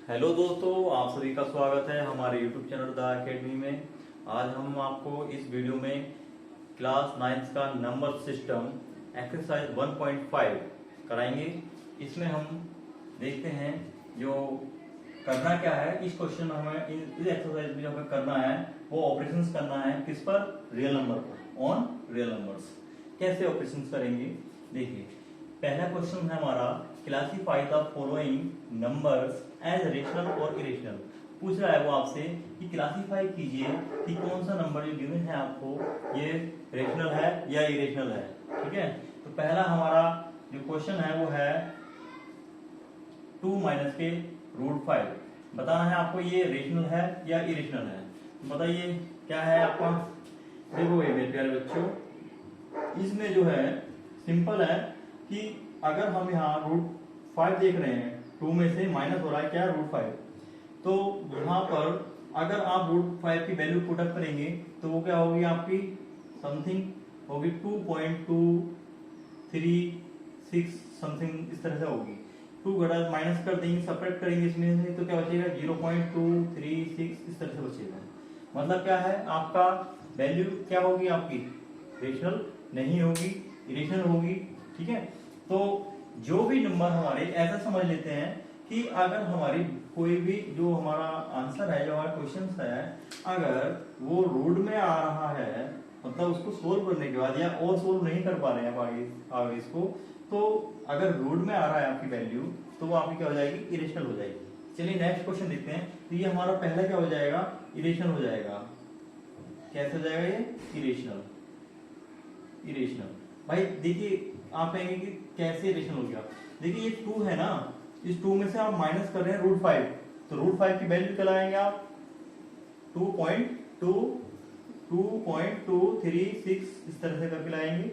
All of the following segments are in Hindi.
हेलो दोस्तों, आप सभी का स्वागत है हमारे YouTube चैनल द अकेडमी में। आज हम आपको इस वीडियो में क्लास 9 का नंबर सिस्टम एक्सरसाइज 1.5 कराएंगे। इसमें हम देखते हैं जो करना क्या है। इस क्वेश्चन में हमें इस एक्सरसाइज में जो हमें करना है वो ऑपरेशंस करना है किस पर, रियल नंबर पर, ऑन रियल नंबर्स। कैसे ऑपरेशंस करेंगे देखिए। पहला क्वेश्चन है हमारा, classify the following numbers as rational और इरेशनल। पूछ रहा है वो आपसे कि क्लासीफाई कीजिए कि कौन सा नंबर जो गिवन है आपको ये रेशनल है या इरेशनल है। ठीक है, तो पहला हमारा जो क्वेश्चन है वो है 2 माइनस के रूट 5। बताना है आपको ये रेशनल है या इरेशनल है। तो बताइए क्या है आपका। देखो ये मेरे प्यारे बच्चों, इसमें जो है सिंपल है कि अगर हम यहाँ रूट 5 देख रहे हैं, 2 में से माइनस हो रहा है क्या, रूट 5। तो यहाँ पर अगर आप रूट 5 की वैल्यू पुट अप करेंगे तो वो क्या होगी आपकी, समथिंग होगी 2.236 समथिंग, इस तरह से होगी। 2 घटा माइनस कर देंगे, सेपरेट करेंगे इसमें से, तो क्या बचेगा 0.236 इस तरह से बचेगा। मतलब क्या है आपका वैल्यू क्या होगी आपकी, रेशनल नहीं होगी, इरेशनल होगी। ठीक है, तो जो भी नंबर हमारे ऐसा समझ लेते हैं कि अगर हमारी कोई भी जो हमारा आंसर है, जो हमारा क्वेश्चन है, अगर वो रूट में आ रहा है, मतलब उसको सोल्व करने के बाद या और सोल्व नहीं कर पा रहे हैं आगे इसको, तो अगर रूट में आ रहा है आपकी वैल्यू तो वो आपकी क्या हो जाएगी, इरेशनल हो जाएगी। चलिए नेक्स्ट क्वेश्चन देखते हैं। तो ये हमारा पहला क्या हो जाएगा, इरेशनल हो जाएगा। कैसे हो जाएगा ये, इरेशनल। इरेशनल भाई देखिए, आप कहेंगे कि कैसे इरेशनल हो गया। देखिए ये 2 है ना, इस 2 में से आप माइनस कर रहे हैं रूट 5, तो रूट 5 की वैल्यू क्या लाएंगे आप, 2.236 इस तरह से करके लाएंगे।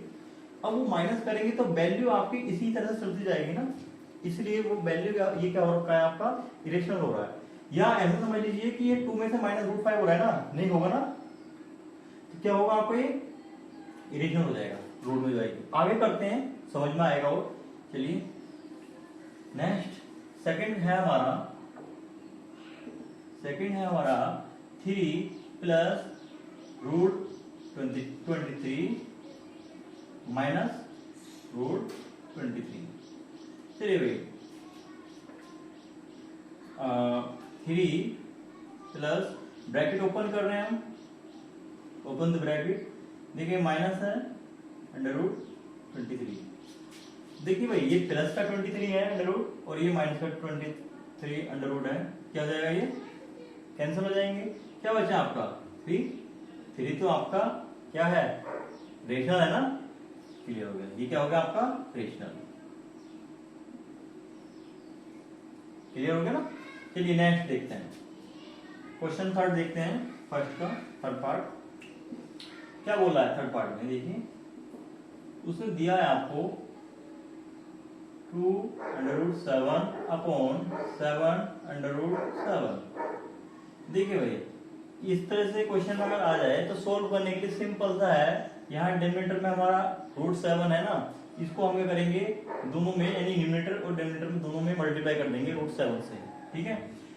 अब वो माइनस करेंगे तो वैल्यू आपकी इसी तरह से चलती जाएगी ना, इसलिए वो वैल्यू ये क्या हो रखा है आपका, इरेशनल हो रहा है। या ऐसा समझ लीजिए कि ये 2 में से माइनस रूट 5 हो रहा है ना, नहीं होगा ना, तो क्या होगा आपको, ये इरेशनल हो जाएगा, रूट में जाएगी। आगे करते हैं, समझ में आएगा वो। चलिए नेक्स्ट सेकंड है हमारा 3 प्लस रूट 23 माइनस रूट 23। चलिए भाई 3 प्लस, ब्रैकेट ओपन कर रहे हैं हम, ओपन द ब्रैकेट। देखिए माइनस है अंडर रूट 23। देखिए भाई ये प्लस का 23 है अंडर रूट, और ये माइनस का 23 अंडर रूट है। क्या हो जाएगा, ये कैंसिल हो जाएंगे। क्या बचा आपका 3 तो आपका क्या है, रेशनल है ना, क्लियर हो गया। ये क्या हो गया आपका, रेशनल। क्लियर हो गया ना। चलिए नेक्स्ट देखते हैं, क्वेश्चन थर्ड देखते हैं। फर्स्ट का थर्ड पार्ट क्या बोला है, थर्ड पार्ट में देखिए उसने दिया है आपको 2 under root 7 upon 7 under root 7। देखिए भाई इस तरह से क्वेश्चन अगर आ जाए तो सोल्व करने के लिए सिंपल सा है। यहाँ डिनोमिनेटर में हमारा रूट 7 है ना, इसको हम क्या करेंगे, दोनों में यानी न्यूमरेटर और डिनोमिनेटर में दोनों में मल्टीप्लाई कर देंगे रूट 7 से। ठीक है,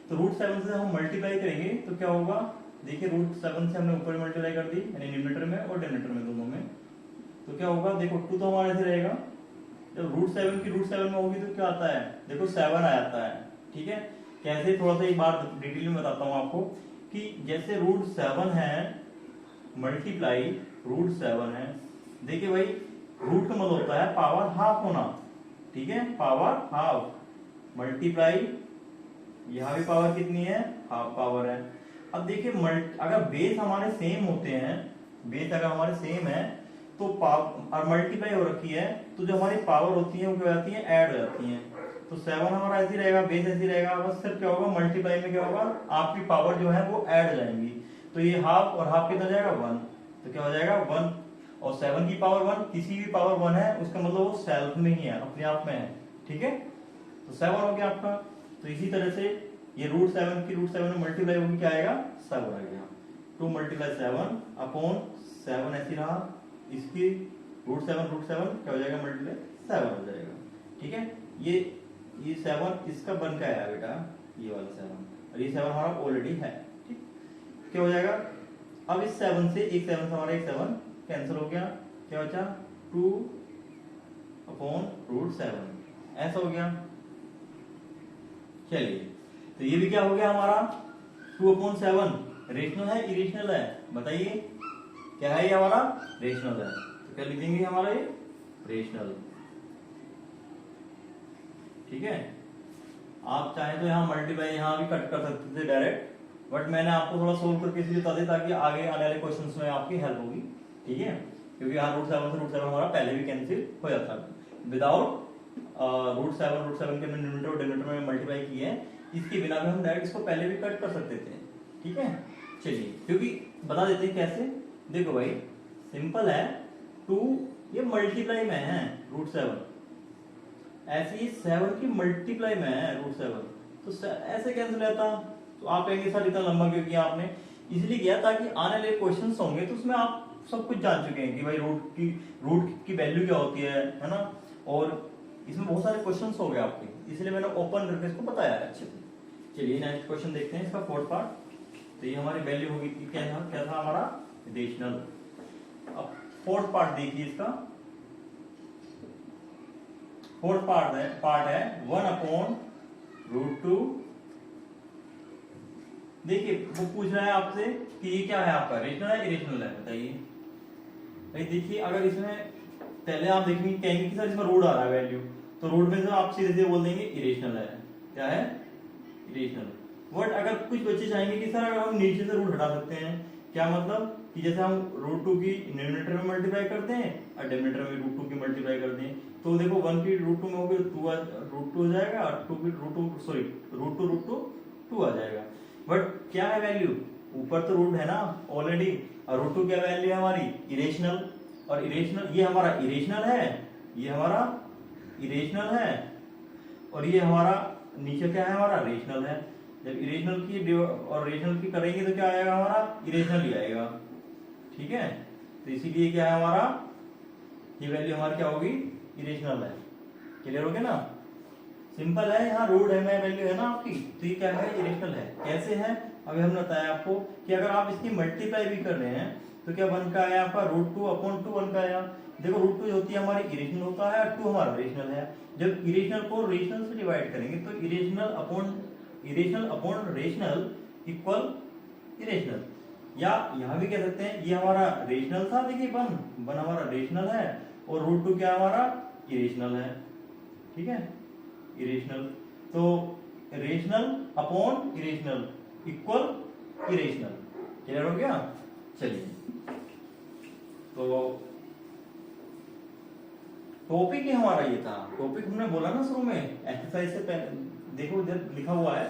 तो रूट 7 से हम मल्टीप्लाई करेंगे तो क्या होगा, देखिए रूट 7 से हमने ऊपर मल्टीप्लाई कर दी यानी न्यूमरेटर में और डिनोमिनेटर में दोनों में, तो क्या होगा, देखो 2 तो हमारे से रहेगा। जब रूट 7 की रूट 7 में होगी तो क्या आता है, देखो 7 आ जाता है। ठीक है, कैसे थोड़ा सा एक बार डिटेल में बताता हूँ आपको कि जैसे रूट 7 है मल्टीप्लाई रूट 7 है। देखिए भाई रूट का मतलब होता है पावर हाफ होना। ठीक है, पावर हाफ मल्टीप्लाई, यहाँ भी पावर कितनी है, हाफ पावर है। अब देखिए अगर बेस हमारे सेम होते हैं, बेस अगर हमारे सेम है तो और मल्टीप्लाई हो रखी है, तो जो हमारी पावर होती है वो क्या हो जाती है, ऐड हो जाती है। तो 7 हमारा ऐसे रहेगा, बेस ऐसे रहेगा, बस सिर्फ क्या होगा, मल्टीप्लाई में क्या होगा, आपकी पावर जो है वो ऐड हो जाएंगी। तो ये हाफ और हाफ कितना जाएगा, 1, तो क्या हो जाएगा 1, और 7 की पावर 1, किसी भी पावर 1 है उसका मतलब वो सेल्फ में ही है, अपने आप में है। ठीक है, तो 7 हो गया आपका। तो इसी तरह से ये रूट 7 की रूट 7 में मल्टीप्लाई होगी, क्या आएगा, 7 आ गया। 2 मल्टीप्लाई 7 अपॉन 7 ऐसी रहा, इसकी रूट 7 क्या हो जाएगा, मल्टीप्लाई 7 हो जाएगा। ठीक है, ये 7 इसका बन का आया बेटा, ये वाला 7 और ये 7 हमारा ऑलरेडी है। ठीक, क्या हो जाएगा, अब इस 7 से एक 7 से हमारा एक 7 कैंसिल हो गया, क्या बचा 2/√7 ऐसा हो गया। चलिए तो ये भी क्या हो गया हमारा 2/7 रेशनल है इरेशनल है, बताइए क्या है, ये हमारा रेशनल है, तो क्या लिख देंगे हमारा ये रेशनल। ठीक है, आप चाहे तो यहाँ मल्टीप्लाई यहाँ भी कट कर सकते थे डायरेक्ट, बट मैंने आपको थोड़ा सोल्व करके इसलिए बता दिया ताकि आगे आने वाले क्वेश्चंस में आपकी हेल्प होगी। ठीक है, क्योंकि यहाँ √7 से √7 हमारा पहले भी कैंसिल हो जाता है विदाउट √7 के न्यूमरेटर और डिनोमिनेटर में मल्टीप्लाई किए हैं, इसके बिना भी हम डायरेक्ट इसको पहले भी कट कर सकते थे। ठीक है, चलिए क्योंकि बता देते हैं कैसे। देखो भाई सिंपल है, 2 ये मल्टीप्लाई में है √7, ऐसे ही 7 की मल्टीप्लाई में है √7, तो ऐसे कैंसिल रहता। तो आप कहेंगे सर इतना लंबा क्यों किया आपने, इसलिए किया ताकि आने वाले क्वेश्चंस होंगे तो उसमें आप सब कुछ जान चुके हैं कि भाई रूट की वैल्यू क्या होती है ना, और इसमें बहुत सारे क्वेश्चंस हो गए आपके, इसलिए मैंने ओपन करके इसको बताया है अच्छे से। चलिए नेक्स्ट क्वेश्चन देखते हैं, इसका फोर्थ पार्ट। तो ये हमारी वैल्यू होगी क्या था हमारा रेशनल। अब फोर्थ पार्ट देखिए, इसका फोर्थ पार्ट है 1/√2। देखिए वो पूछ रहा है आपसे कि ये क्या है आपका रेशनल है इरेशनल है, बताइए भाई। देखिए अगर इसमें पहले आप देखेंगे कहेंगे कि सर इसमें रूट आ रहा है वैल्यू, तो रूट में से आप सीधे बोल देंगे इरेशनल है, क्या है इरेशनल। बट अगर कुछ बच्चे चाहेंगे कि सर अगर हम नीचे से रूट हटा सकते हैं, क्या मतलब कि जैसे हम √2 की न्यूमरेटर में मल्टीप्लाई करते हैं और डिनोमिनेटर में √2 की मल्टीप्लाई करते हैं, तो देखो 1 की √2 में होगी √2 हो जाएगा और 2 की √2 2 आ जाएगा। बट क्या है वैल्यू, ऊपर तो रूट है ना ऑलरेडी, और √2 क्या वैल्यू है हमारी इरेशनल, और इरेशनल ये हमारा इरेशनल है, ये हमारा इरेशनल है, और ये हमारा नीचे क्या है हमारा रेशनल है। जब इरेशनल की और रेशनल की करेंगे तो क्या आएगा हमारा इरेशनल ही आएगा। ठीक है, तो इसीलिए क्या है हमारा ये वैल्यू हमारी क्या होगी इरेशनल है। क्लियर हो गया ना, सिंपल है, यहाँ रूट है में वैल्यू है ना आपकी, तो ये क्या है इरेशनल है। कैसे है अभी हमने बताया आपको कि अगर आप इसकी मल्टीप्लाई भी कर रहे हैं तो क्या बन का आया आपका √2/2 बन का आया। देखो √2 होती है हमारी इरेशनल होता है और 2 हमारा रेशनल है। जब इरेशनल को रेशनल से डिवाइड करेंगे तो irrational upon rational equal irrational, या यहाँ भी कह सकते हैं ये हमारा रेशनल था, देखिए 1 हमारा रेशनल है और √2 क्या हमारा इरेशनल है। ठीक है, इरेशनल, तो rational upon irrational equal irrational. Clear हो गया। चलिए तो टॉपिक ही हमारा ये था, टॉपिक हमने बोला ना शुरू में एक्सरसाइज से पहले, देखो इधर लिखा हुआ है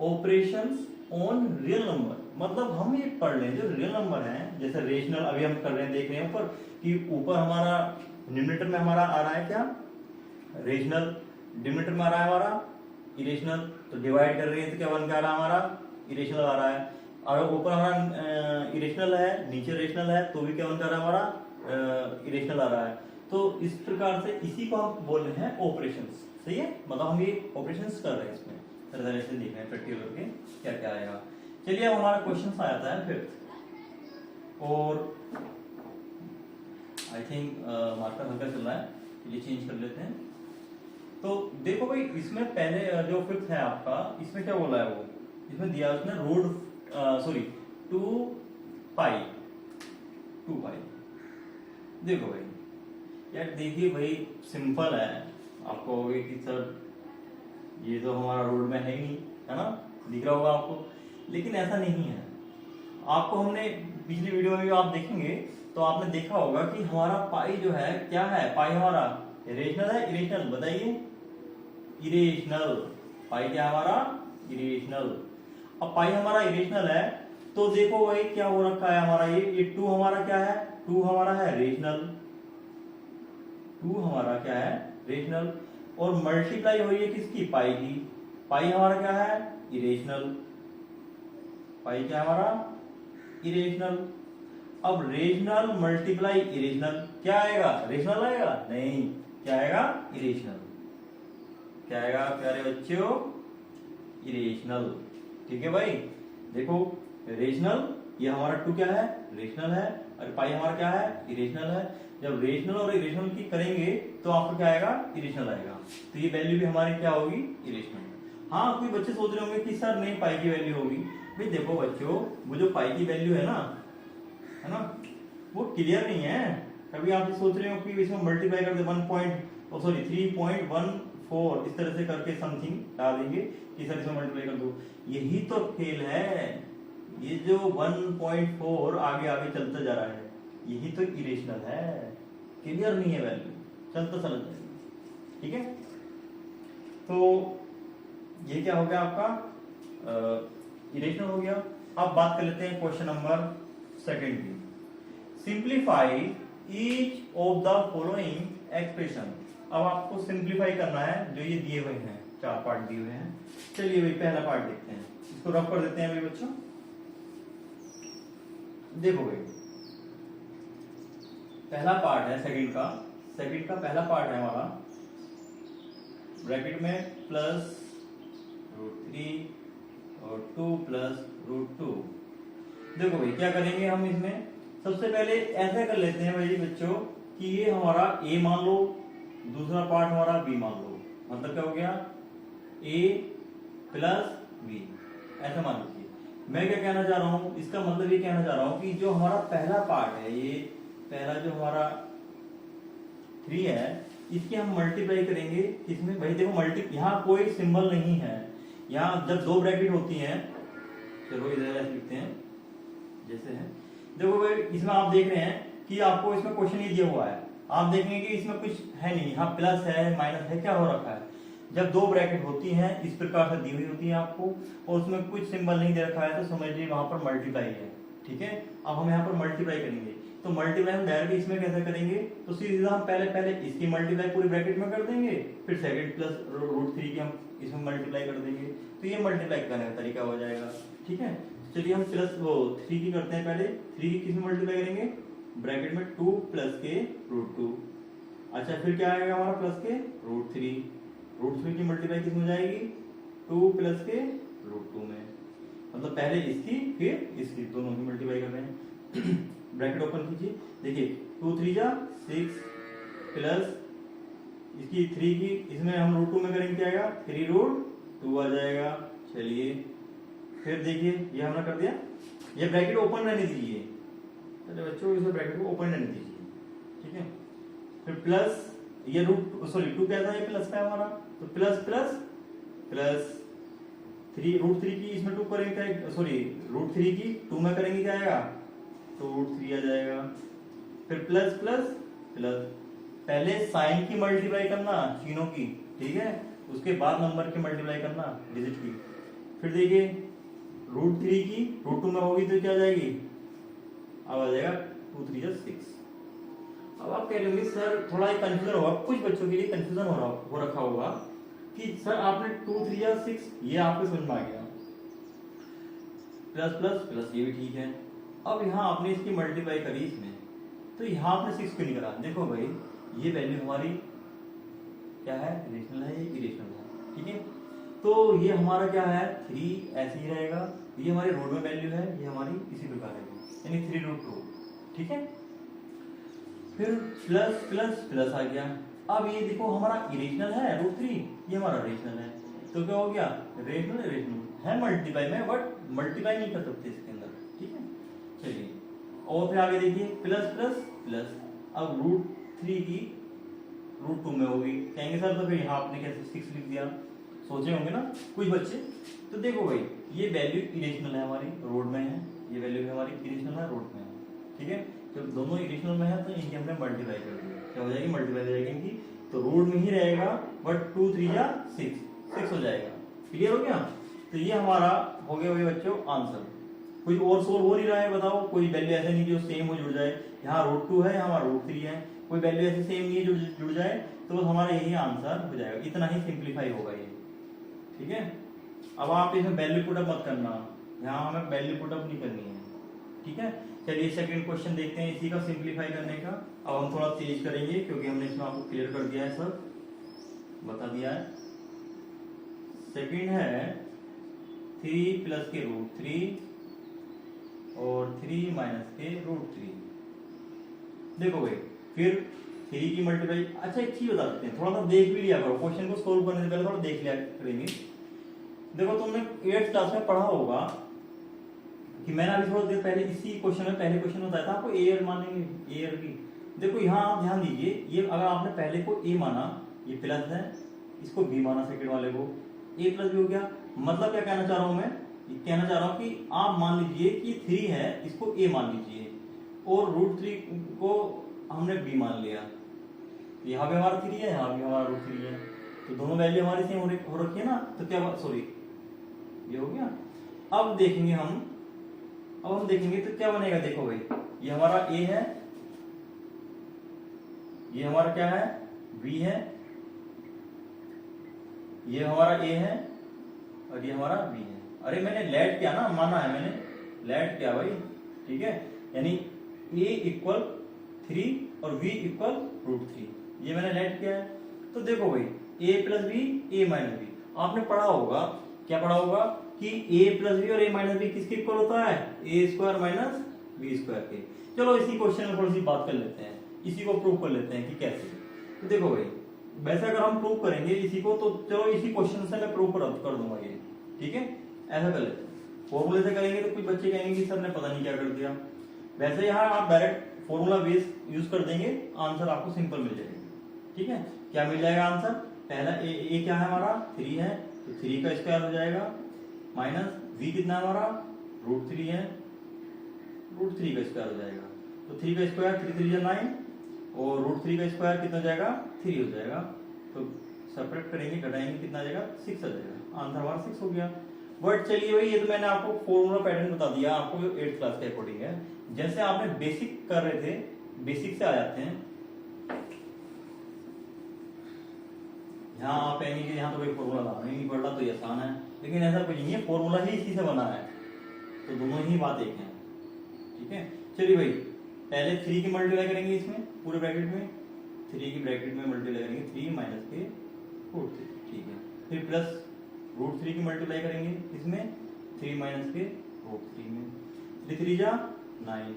ऑपरेशंस ऑन रियल नंबर, मतलब हम ये पढ़ लें जो रियल नंबर है, जैसे रेशनल अभी हम कर रहे हैं, देख रहे हैं ऊपर कि ऊपर हमारा न्यूमरेटर में हमारा आ रहा है क्या रेशनल, डिनोमिनेटर में आ रहा है हमारा इरेशनल, तो डिवाइड कर रहे हैं तो क्या बन के आ रहा है हमारा इरेशनल आ रहा है। और ऊपर हमारा इरेशनल है नीचे रेशनल है तो भी क्या बन के आ रहा है हमारा इरेशनल आ रहा है। तो इस प्रकार से इसी को हम बोल रहे हैं ऑपरेशंस, सही है, मतलब हम ये ऑपरेशंस कर रहे हैं, इसमें तरह से देख रहे हैं प्रैक्टिकल करके क्या क्या आएगा। चलिए अब हमारा क्वेश्चन आ जाता है फिफ्थ, और आई थिंक मार्कर हल्का चल रहा है, ये चेंज कर लेते हैं। तो देखो भाई इसमें पहले जो फिफ्थ है आपका, इसमें क्या बोला है वो, इसमें दिया उसने रूट 2 पाई। देखो भाई यार, देखिए भाई सिंपल है, आपको होगा कि सर ये तो हमारा रूट में है ही नहीं, है ना, दिख रहा होगा आपको, लेकिन ऐसा नहीं है। आपको हमने पिछली वीडियो में भी आप देखेंगे तो आपने देखा होगा कि हमारा पाई जो है क्या है, पाई हमारा रेशनल है इरेशनल, बताइए इरेशनल, पाई क्या हमारा इरेशनल। अब पाई हमारा इरेशनल है तो देखो भाई क्या हो रखा है हमारा, ये 2 हमारा क्या है, 2 हमारा है रेशनल, 2 हमारा क्या है रेशनल, और मल्टीप्लाई हो रही है किसकी पाई की, पाई हमारा क्या है इरेशनल, पाई क्या हमारा इरेशनल। अब रेशनल मल्टीप्लाई इरेशनल क्या आएगा, रेशनल आएगा नहीं, क्या आएगा इरेशनल। क्या आएगा प्यारे बच्चों इरेशनल। ठीक है भाई, देखो रेशनल, ये हमारा टू क्या है, रेशनल है, और पाई हमारा क्या है, इरेशनल है। जब रेशनल और इरेशनल की करेंगे तो आपको क्या आएगा, इरेशनल आएगा। तो ये वैल्यू भी हमारी क्या होगी, इरेशनल। हाँ, कोई बच्चे सोच रहे होंगे कि सर नहीं पाई की वैल्यू होगी। भाई देखो बच्चों, वो जो पाई की वैल्यू है ना, वो क्लियर नहीं है। कभी आप ये सोच रहे हो कि इसमें मल्टीप्लाई कर दे 3.14 इस तरह से करके समथिंग डाल देंगे कि सर इसमें मल्टीप्लाई कर दो। यही तो खेल है, ये जो 1.4 आगे आगे चलता जा रहा है, यही तो इरेशनल है। क्लियर नहीं है वैल्यू, चलता चला जाएगा। ठीक है, तो ये क्या हो गया आपका, इरेशनल हो गया। अब बात कर लेते हैं क्वेश्चन नंबर सेकंड की। Simplify each of the following expression. अब आपको सिंप्लीफाई करना है जो ये दिए हुए हैं, 4 पार्ट दिए हुए हैं। चलिए भाई पहला पार्ट देखते हैं, इसको रफ कर देते हैं भाई बच्चों। देखो भाई पहला पार्ट है सेकंड का पहला पार्ट है हमारा, ब्रैकेट में प्लस √3 और 2 प्लस √2। देखो भाई क्या करेंगे हम इसमें, सबसे पहले ऐसा कर लेते हैं भाई बच्चों कि ये हमारा a मान लो, दूसरा पार्ट हमारा b मान लो। मतलब क्या हो गया, a प्लस b, ऐसा मान लीजिए। मैं क्या कहना चाह रहा हूं, इसका मतलब ये कहना चाह रहा हूं कि जो हमारा पहला पार्ट है, ये पहला जो हमारा 3 है, इसकी हम मल्टीप्लाई करेंगे इसमें। भाई देखो यहाँ कोई सिंबल नहीं है, यहाँ जब 2 ब्रैकेट होती हैं, चलो इधर ऐसे लिखते हैं जैसे है। देखो भाई इसमें आप देख रहे हैं कि आपको इसमें क्वेश्चन ही दिया हुआ है, आप देखेंगे कि इसमें कुछ है नहीं, यहाँ प्लस है माइनस है, क्या हो रखा है। जब 2 ब्रैकेट होती हैं इस प्रकार से दी हुई होती है आपको, और उसमें कुछ सिंबल नहीं दे रखा है, तो समझ लीजिए वहां पर मल्टीप्लाई है। ठीक है, अब हम यहाँ पर मल्टीप्लाई करेंगे, तो मल्टीप्लाई हम डायरेक्ट इसमें कैसे करेंगे, तो सीधा हम पहले इसकी मल्टीप्लाई पूरी ब्रैकेट में कर देंगे, फिर सेकंड प्लस √3 की हम इसमें मल्टीप्लाई कर देंगे, तो ये मल्टीप्लाई करने का तरीका हो जाएगा। ठीक है, चलिए हम प्लस 3 की करते हैं। पहले 3 की किस में मल्टीप्लाई करेंगे, ब्रैकेट में 2 प्लस के √2। अच्छा फिर क्या आएगा हमारा, प्लस के √3 की मल्टीप्लाई किस में जाएगी, 2 प्लस के √2 में। मतलब पहले इसकी फिर इसकी, दोनों की मल्टीप्लाई कर रहे हैं। ब्रैकेट ओपन कीजिए, देखिए 2 3 जा 6 प्लस इसकी 3 की, इसमें हम √2 में करेंगे क्या आएगा, 3√2 आ जाएगा। चलिए फिर देखिए ये हमने कर दिया, ये ब्रैकेट ओपन रहने दीजिए, चलिए बच्चों इसे ब्रैकेट को ओपन रहने दीजिए। ठीक है, फिर प्लस ये √2 क्या था, ये प्लस का हमारा, तो प्लस प्लस प्लस 3 की इसमें 2 करेंगे क्या, सॉरी √3 की 2 में करेंगे क्या आएगा, तो √3 आ जाएगा। फिर प्लस प्लस प्लस, पहले साइन की मल्टीप्लाई करना तीनों की, ठीक है, उसके बाद नंबर की मल्टीप्लाई करना डिजिट की। फिर देखिए √3 की √2 में होगी तो क्या आ जाएगी, अब आ जाएगा 2 3 जा 6। अब आप कह रहे सर थोड़ा कंफ्यूजन होगा, कुछ बच्चों के लिए कंफ्यूजन हो रखा होगा कि सर आपने 2 3 जा 6 ये आपको समझ में आ गया, प्लस प्लस प्लस ये भी ठीक है। अब यहाँ आपने इसकी मल्टीप्लाई करी इसमें, तो यहाँ आपने 6 क्यों नहीं करा। देखो भाई ये वैल्यू हमारी क्या है, रेशनल है, ये इरेशनल है। ठीक है, तो ये हमारा क्या है 3 ऐसे ही रहेगा, ये हमारी रूट में वैल्यू है, ये हमारी इसी प्रकार रहेगी, यानी 3√2। ठीक है, फिर प्लस प्लस प्लस आ गया। अब ये देखो हमारा इरेशनल है √3, ये हमारा रेशनल है, तो क्या हो गया, रेशनल रेशनल है मल्टीप्लाई में, बट मल्टीप्लाई नहीं कर सकते इसके अंदर। ठीक है, चलिए और फिर आगे देखिए प्लस प्लस प्लस, अब √3 की √2 में होगी, कहेंगे सर तो फिर यहाँ आपने कैसे 6 लिख दिया, सोचे होंगे ना कुछ बच्चे। तो देखो भाई ये वैल्यू इरेशनल है हमारी, रोड में है, ये वैल्यू हमारी इरेशनल है, रोड में है। ठीक है, जब दोनों इरेशनल में है तो इनकी हमने मल्टीप्लाई कर दिया, क्या हो जाएगी, मल्टीप्लाई हो जाएगी इनकी, तो रोड में ही रहेगा, बट 2 3 जा 6 हो जाएगा। क्लियर हो गया, तो ये हमारा हो गया भाई बच्चों आंसर। कोई और सोल्व हो नहीं रहा है, बताओ कोई वैल्यू ऐसे नहीं जो सेम हो जुड़ जाए, यहाँ √2 है, यहाँ √3 है, कोई वैल्यू ऐसे सेम नहीं है जुड़ जाए, तो बस हमारा यही आंसर हो जाएगा, इतना ही सिंप्लीफाई होगा ये। ठीक है, अब आप इसमें वैल्यू पुटअप मत करना, यहाँ हमें वैल्यू पुटअप नहीं करनी है। ठीक है, चलिए सेकंड क्वेश्चन देखते हैं इसी का सिंप्लीफाई करने का। अब हम थोड़ा तेज करेंगे क्योंकि हमने इसमें आपको क्लियर कर दिया है, सब बता दिया है। सेकंड है 3 प्लस के रूट 3 और 3 माइनस के रूट 3। देखो भाई फिर 3 की मल्टीप्लाई। अच्छा एक चीज बता देते हैं, थोड़ा सा देख भी लिया करो, क्वेश्चन को सोल्व करने से पहले थोड़ा देख लिया करेंगे। देखो तुमने 8th क्लास में पढ़ा होगा कि मैंने अभी थोड़ा देर पहले इसी क्वेश्चन में पहले क्वेश्चन बताया था आपको ए और मानेंगे ए और बी। देखो यहाँ आप ध्यान दीजिए, ये अगर आपने पहले को ए माना, ये प्लस है, इसको बी माना सेकंड वाले को, ए प्लस बी हो गया। मतलब क्या कहना चाह रहा हूं मैं, ये कहना चाह रहा हूं कि आप मान लीजिए कि 3 है, इसको ए मान लीजिए और रूट 3 को हमने बी मान लिया। यहाँ पे हमारा 3 है, यहाँ भी हमारा रूट 3 है, तो दोनों वैल्यू हमारी सेम हो रखी है ना। तो क्या सॉरी ये हो गया। अब देखेंगे हम तो क्या बनेगा। देखो भाई ये हमारा ए है, ये हमारा क्या है बी है, ये हमारा ए है और ये हमारा बी है। अरे मैंने लेट किया ना, माना है मैंने, लेट किया भाई, ठीक है। यानी a इक्वल 3 और v इक्वल रूट 3, ये मैंने लेट किया है। तो देखो भाई a plus B A minus B, आपने पढ़ा होगा, क्या पढ़ा होगा कि a प्लस बी और a माइनस बी किसके इक्वल होता है, A square minus B square के। चलो इसी क्वेश्चन में थोड़ी सी बात कर लेते हैं, इसी को प्रूव कर लेते हैं कि कैसे। तो देखो भाई वैसे अगर हम प्रूव करेंगे इसी को, तो चलो इसी क्वेश्चन से मैं प्रूव कर दूंगा ये, ठीक है। ऐसा कर लेते हैं, फॉर्मूले से करेंगे तो कुछ बच्चे कहेंगे कि सर ने पता नहीं क्या कर दिया। वैसे यहाँ आप डायरेक्ट फॉर्मूला बेस यूज कर देंगे, आंसर आपको सिंपल मिल जाएगा, ठीक है। क्या मिल जाएगा आंसर, पहला ए क्या है हमारा 3 है, तो 3 का स्क्वायर हो जाएगा, माइनस v कितना है हमारा रूट 3 है, रूट 3 का स्क्वायर हो जाएगा। तो 3 का स्क्वायर 3 3 9 और रूट 3 का स्क्वायर कितना हो जाएगा 3 हो जाएगा। तो सेपरेट करेंगे घटाएंगे कितना आ जाएगा 6 आ जाएगा, आंसर हमारा 6 हो गया। बट चलिए भाई ये तो मैंने आपको फॉर्मूला पैटर्न बता दिया, आपको 8th क्लास के अकॉर्डिंग है। जैसे आपने बेसिक कर रहे थे, बेसिक से आ जाते हैं। यहाँ आप कहेंगे कि यहाँ तो कोई फॉर्मूला लाना ही नहीं पड़ रहा, तो ये आसान है, लेकिन ऐसा कुछ नहीं है, फॉर्मूला ही इसी से बना है, तो दोनों ही बात एक है, ठीक है। चलिए भाई पहले 3 की मल्टीप्लाई करेंगे इसमें पूरे ब्रैकेट में, 3 की ब्रैकेट में मल्टीप्लाई करेंगे 3 माइनस के रूट 3, ठीक है। फिर प्लस रूट 3 की मल्टीप्लाई करेंगे इसमें 3 माइनस के रूट 3 में, 3 3 जा 9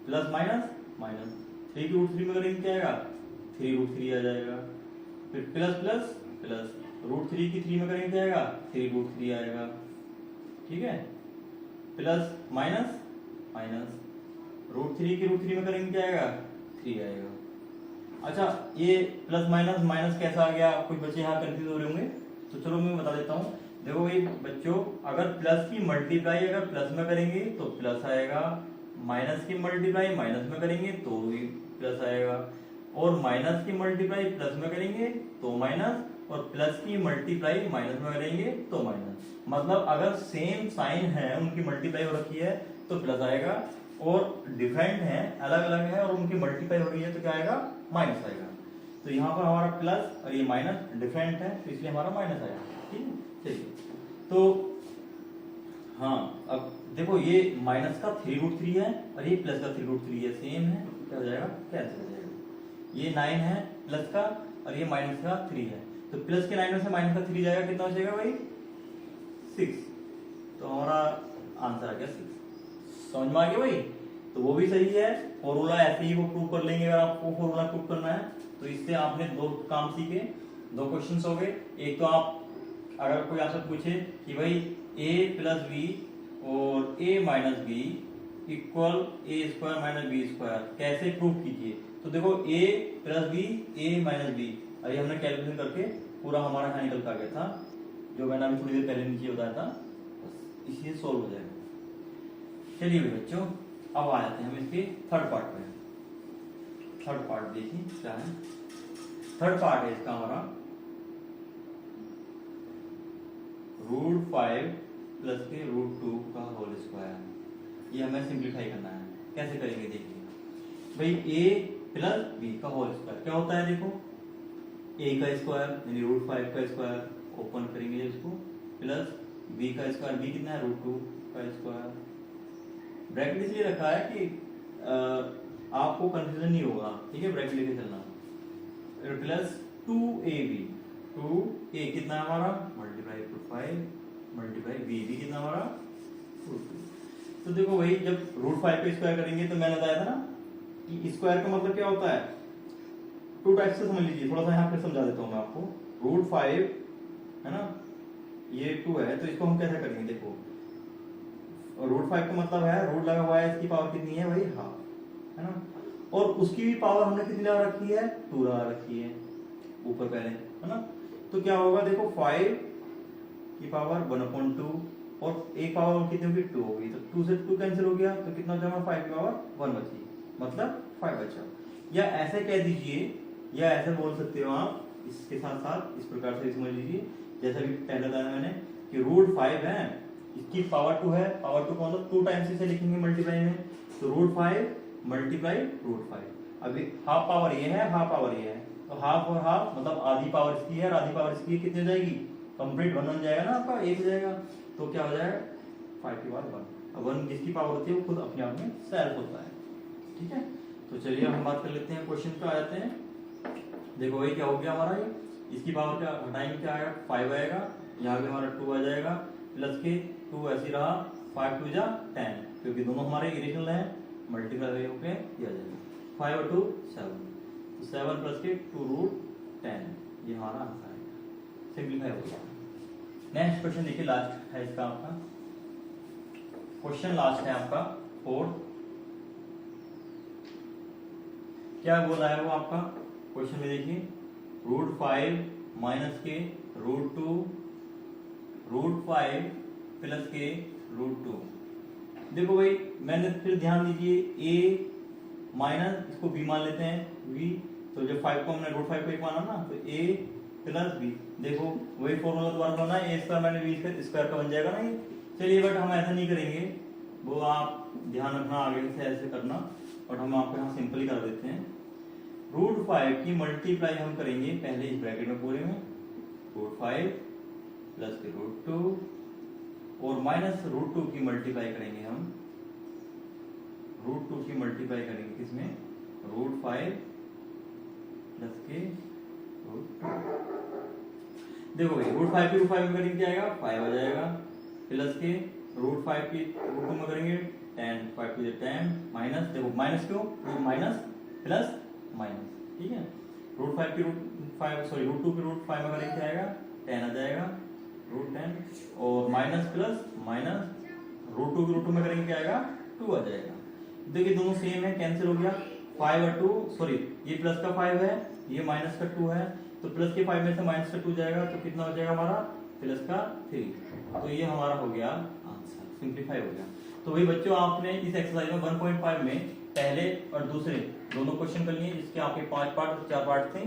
प्लस माइनस माइनस 3 की रूट 3 में करेंगे क्या आएगा 3 रूट 3 आ जाएगा। फिर प्लस प्लस प्लस रूट 3 की 3 में करेंगे क्या आएगा 3 रूट 3 आएगा, ठीक है। प्लस माइनस माइनस रूट 3 की रूट 3 में करेंगे क्या आएगा 3 आएगा। अच्छा ये प्लस माइनस माइनस कैसा आ गया, कुछ बच्चे यहाँ कंफ्यूज हो रहे होंगे, तो चलो मैं बता देता हूँ। देखो भाई बच्चों, अगर प्लस की मल्टीप्लाई अगर प्लस में करेंगे तो प्लस आएगा, माइनस की मल्टीप्लाई माइनस में करेंगे तो भी प्लस आएगा, और माइनस की मल्टीप्लाई प्लस में करेंगे तो माइनस, और प्लस की मल्टीप्लाई माइनस में करेंगे तो माइनस। मतलब अगर सेम साइन है, उनकी मल्टीप्लाई हो रखी है तो प्लस आएगा, और डिफरेंट है, अलग अलग है और उनकी मल्टीप्लाई हो रही है तो क्या आएगा माइनस आएगा। तो यहाँ पर हमारा प्लस और ये माइनस डिफरेंट है, तो इसलिए हमारा माइनस आएगा, ठीक है। चलिए तो हाँ अब देखो ये माइनस का 3 रूट 3 है और ये प्लस का 3 रूट 3 है, सेम है, क्या हो जाएगा कैंसिल हो जाएगा। ये 9 है प्लस का और ये माइनस का 3 है, तो प्लस के 9 में से माइनस का 3 जाएगा, कितना हो जाएगा भाई 6। तो हमारा आंसर आ गया 6। समझ में आ गया भाई, तो वो भी सही है। फॉर्मूला ऐसे ही वो प्रूव कर लेंगे, अगर आपको फॉर्मूला प्रूव करना है तो इससे आपने 2 काम सीखे, 2 क्वेश्चंस हो गए। एक तो आप अगर कोई आपसे पूछे कि भाई a प्लस बी और a minus B equal A square minus B square कैसे प्रूव कीजिए, तो देखो a plus B a minus B, अरे हमने कैलकुलेशन करके पूरा हमारा यहाँ निकल का गया था, जो मैंने अभी थोड़ी देर पहले नीचे बताया था, बस इसी से सोल्व हो जाएगा। चलिए बच्चों अब आ जाते हैं हम इसके थर्ड पार्ट पे। थर्ड पार्ट देखिए क्या है, थर्ड पार्ट है इसका हमारा रूट 5 प्लस के रूट 2 का होल स्क्वायर। ये हमें सिंप्लीफाई करना है, कैसे करेंगे देखिए भाई। a प्लस बी का होल स्क्वायर क्या होता है, देखो a का स्क्वायर यानी रूट 5 का स्क्वायर ओपन करेंगे इसको, प्लस b का स्क्वायर, b कितना है रूट 2 का स्क्वायर। ब्रैकेट इसलिए रखा है कि आपको कंफ्यूजन नहीं होगा, ठीक है, ब्रैकेट लेके चलना। प्लस 2ab, 2a कितना है हमारा मल्टीप्लाई टू 5 मल्टीप्लाई बी कितना हमारा √2। तो देखो भाई जब √5 पे स्क्वायर करेंगे तो मैंने बताया था ना कि स्क्वायर का मतलब क्या होता है, 2 टाइप से समझ लीजिए। थोड़ा सा यहाँ पे समझा देता हूँ मैं आपको। √5 है ना, ये 2 है, तो इसको हम कैसे करेंगे, देखो √5 का मतलब है रूट लगा हुआ है, इसकी पावर कितनी है भाई, हाफ, है ना। और उसकी भी पावर हमने कितनी लगा रखी है, 2 लगा रखी है ऊपर पहले, है ना। तो क्या होगा, देखो 5 की पावर 1/2 और एक पावर कितनी होगी, 2 होगी, तो 2 से 2 कैंसिल हो गया, तो कितना बचा, 5 की पावर 1 बची, मतलब 5 बचा। या ऐसे कह दीजिए, या ऐसे बोल सकते हो आप, इसके साथ साथ इस प्रकार से समझ लीजिए, जैसा कि पहले बताया मैंने कि √5 है, इसकी पावर 2 है, पावर 2 का मतलब 2 टाइम्स इसे लिखेंगे मल्टीप्लाई में, तो √5 मल्टीप्लाई √5। अभी हाफ पावर ये है, हाफ पावर ये है, तो हाफ और हाफ मतलब आधी पावर इसकी है और आधी पावर इसकी है, कितनी हो जाएगी, कंप्लीट 1 बन जाएगा ना आपका, 1 हो जाएगा, तो क्या हो जाएगा 5 की पावर 1। अब 1 जिसकी पावर होती है वो खुद अपने आप में सेल्फ होता है, ठीक है। तो चलिए हम बात कर लेते हैं, क्वेश्चन पे आ जाते हैं। देखो ये क्या हो गया हमारा, ये इसकी पावर क्या हटाएंगे, क्या आएगा 5 आएगा, यहाँ पे हमारा 2 आ जाएगा, प्लस के 2 ऐसे रहा, 5 2 जा 10, क्योंकि दोनों हमारे इरेशनल हैं, मल्टीप्लाई होके दिया जाएगा, 5 और 2 7, तो 7 प्लस के 2√10, ये हमारा आंसर है, सिंप्लीफाई हो गया। नेक्स्ट क्वेश्चन देखिए, लास्ट है इसका आपका क्वेश्चन, लास्ट है आपका 4। क्या बोला है वो आपका क्वेश्चन में, देखिए √5 माइनस के √2, √5 प्लस के √2। देखो भाई मैंने फिर ध्यान दीजिए, a माइनस इसको b मान लेते हैं, v, तो जब 5 को हमने √5 को 1 माना ना, तो a प्लस b, देखो वही फॉर्मूला दोबारा बनाना है, a square minus b square का बन जाएगा ना ये। चलिए बट हम ऐसा नहीं करेंगे, वो आप ध्यान रखना आगे से ऐसे करना, बट हम आपको यहाँ सिंपल ही कर देते हैं। √5 की मल्टीप्लाई हम करेंगे पहले इस ब्रैकेट में पूरे में, √5 प्लस के √2 और माइनस √2 की मल्टीप्लाई करेंगे हम, √2 की मल्टीप्लाई करेंगे किसमें, √5 प्लस के √2। देखो भाई √5 की √5 में करेंगे क्या आएगा, 5 आ जाएगा, प्लस के √5 की √2 में करेंगे 10, 5 to 10, माइनस, देखो माइनस क्यों, माइनस प्लस माइनस, ठीक है। √5 की √2 की √5 में करेंगे क्या आएगा, 10 आ जाएगा, √10 और माइनस प्लस माइनस, √2 की √2 में करेंगे क्या आएगा, 2 आ जाएगा। देखिए दोनों सेम है, कैंसिल हो गया, 5 और 2, सॉरी ये प्लस का 5 है, ये माइनस का 2 है, तो प्लस के 5 में से माइनस का 2 जाएगा, तो कितना हो जाएगा हमारा, प्लस का 3, तो ये हमारा हो गया आंसर, सिंप्लीफाई हो गया। तो वही बच्चों आपने इस एक्सरसाइज में 1.5 में पहले और दूसरे दोनों क्वेश्चन कर लिए, जिसके आपके 5 पार्ट और 4 पार्ट थे।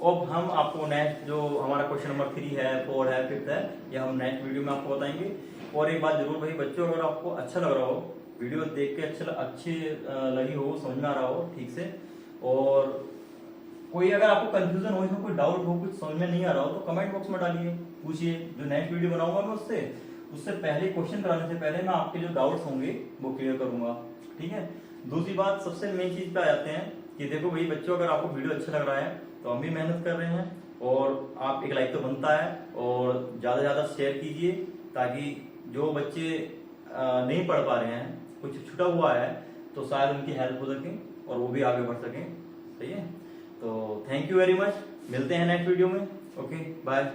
अब हम आपको नेक्स्ट जो हमारा क्वेश्चन नंबर 3 है, 4 है, 5 है, ये हम नेक्स्ट वीडियो में आपको बताएंगे। और एक बात जरूर भाई बच्चों, अगर आपको अच्छा लग रहा हो, वीडियो देख के अच्छी लगी हो, समझ में आ रहा हो ठीक से, और कोई अगर आपको कंफ्यूजन हो, इसमें कोई डाउट हो, कुछ समझ में नहीं आ रहा हो, तो कमेंट बॉक्स में डालिए, पूछिए। जो नेक्स्ट वीडियो बनाऊंगा मैं उससे पहले, क्वेश्चन कराने से पहले मैं आपके जो डाउट्स होंगे वो क्लियर करूंगा, ठीक है। दूसरी बात, सबसे मेन चीज पे आ जाते हैं कि देखो भाई बच्चों, अगर आपको वीडियो अच्छा लग रहा है तो हम भी मेहनत कर रहे हैं, और आप एक लाइक तो बनता है, और ज्यादा से ज्यादा शेयर कीजिए, ताकि जो बच्चे नहीं पढ़ पा रहे हैं, कुछ छूटा हुआ है, तो शायद उनकी हेल्प हो सके और वो भी आगे बढ़ सकें, सही है। तो थैंक यू वेरी मच, मिलते हैं नेक्स्ट वीडियो में, ओके बाय।